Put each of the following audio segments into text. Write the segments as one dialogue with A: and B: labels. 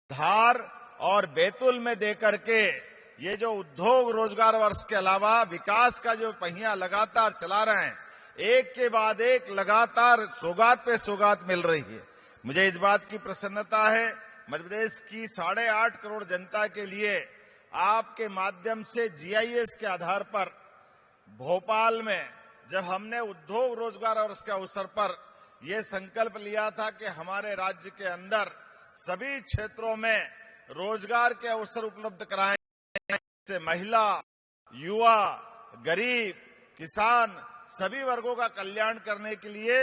A: धार और बैतूल में देकर के ये जो उद्योग रोजगार वर्ष के अलावा विकास का जो पहिया लगातार चला रहे हैं, एक के बाद एक लगातार सौगात पे सौगात मिल रही है। मुझे इस बात की प्रसन्नता है, मध्य प्रदेश की 8.5 करोड़ जनता के लिए आपके माध्यम से जीआईएस के आधार पर भोपाल में जब हमने उद्योग रोजगार वर्ष के अवसर पर यह संकल्प लिया था कि हमारे राज्य के अंदर सभी क्षेत्रों में रोजगार के अवसर उपलब्ध कराएं, से महिला, युवा, गरीब, किसान सभी वर्गों का कल्याण करने के लिए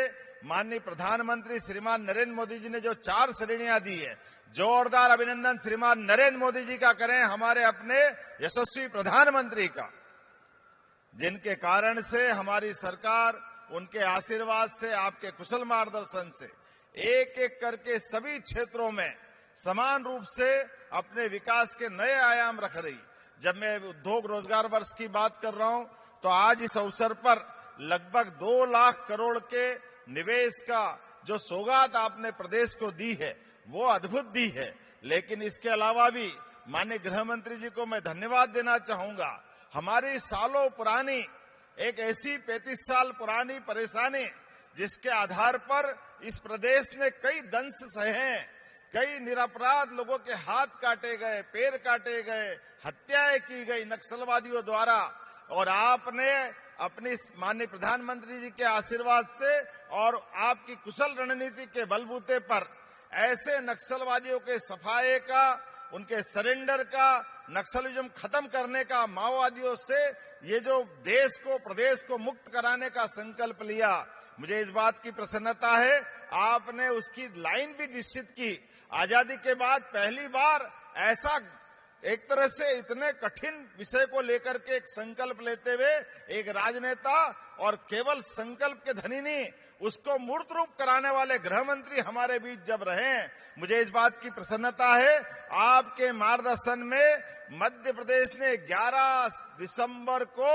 A: माननीय प्रधानमंत्री श्रीमान नरेंद्र मोदी जी ने जो 4 श्रेणियां दी है, जोरदार अभिनंदन श्रीमान नरेंद्र मोदी जी का करें, हमारे अपने यशस्वी प्रधानमंत्री का, जिनके कारण से हमारी सरकार, उनके आशीर्वाद से, आपके कुशल मार्गदर्शन से एक एक करके सभी क्षेत्रों में समान रूप से अपने विकास के नए आयाम रख रही। जब मैं उद्योग रोजगार वर्ष की बात कर रहा हूं तो आज इस अवसर पर लगभग 2 लाख करोड़ के निवेश का जो सौगात आपने प्रदेश को दी है वो अद्भुत दी है। लेकिन इसके अलावा भी माननीय गृह मंत्री जी को मैं धन्यवाद देना चाहूंगा। हमारी सालों पुरानी एक ऐसी 35 साल पुरानी परेशानी जिसके आधार पर इस प्रदेश ने कई दंश सहे, कई निरपराध लोगों के हाथ काटे गए, पैर काटे गए, हत्याएं की गई नक्सलवादियों द्वारा, और आपने अपनी माननीय प्रधानमंत्री जी के आशीर्वाद से और आपकी कुशल रणनीति के बलबूते पर ऐसे नक्सलवादियों के सफाये का, उनके सरेंडर का, नक्सलिज्म खत्म करने का, माओवादियों से ये जो देश को, प्रदेश को मुक्त कराने का संकल्प लिया, मुझे इस बात की प्रसन्नता है आपने उसकी लाइन भी निश्चित की। आजादी के बाद पहली बार ऐसा एक तरह से इतने कठिन विषय को लेकर के एक संकल्प लेते हुए एक राजनेता और केवल संकल्प के धनी नहीं, उसको मूर्त रूप कराने वाले गृह मंत्री हमारे बीच जब रहे, मुझे इस बात की प्रसन्नता है आपके मार्गदर्शन में मध्य प्रदेश ने 11 दिसंबर को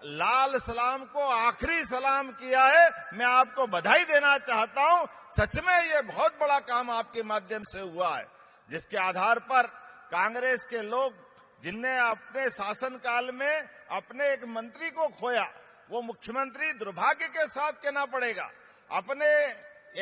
A: लाल सलाम को आखिरी सलाम किया है। मैं आपको बधाई देना चाहता हूं। सच में ये बहुत बड़ा काम आपके माध्यम से हुआ है, जिसके आधार पर कांग्रेस के लोग जिनने अपने शासनकाल में अपने एक मंत्री को खोया, वो मुख्यमंत्री दुर्भाग्य के साथ कहना पड़ेगा, अपने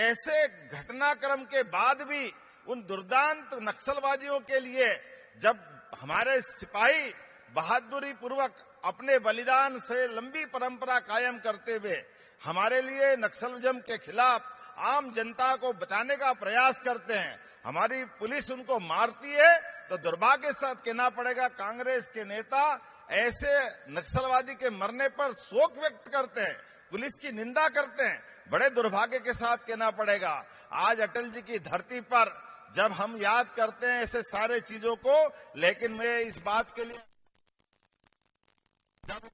A: ऐसे घटनाक्रम के बाद भी उन दुर्दांत नक्सलवादियों के लिए जब हमारे सिपाही बहादुरी पूर्वक अपने बलिदान से लंबी परंपरा कायम करते हुए हमारे लिए नक्सलिज्म के खिलाफ आम जनता को बचाने का प्रयास करते हैं, हमारी पुलिस उनको मारती है, तो दुर्भाग्य के साथ कहना पड़ेगा कांग्रेस के नेता ऐसे नक्सलवादी के मरने पर शोक व्यक्त करते हैं, पुलिस की निंदा करते हैं। बड़े दुर्भाग्य के साथ कहना पड़ेगा आज अटल जी की धरती पर जब हम याद करते हैं ऐसे सारे चीजों को, लेकिन मैं इस बात के लिए जब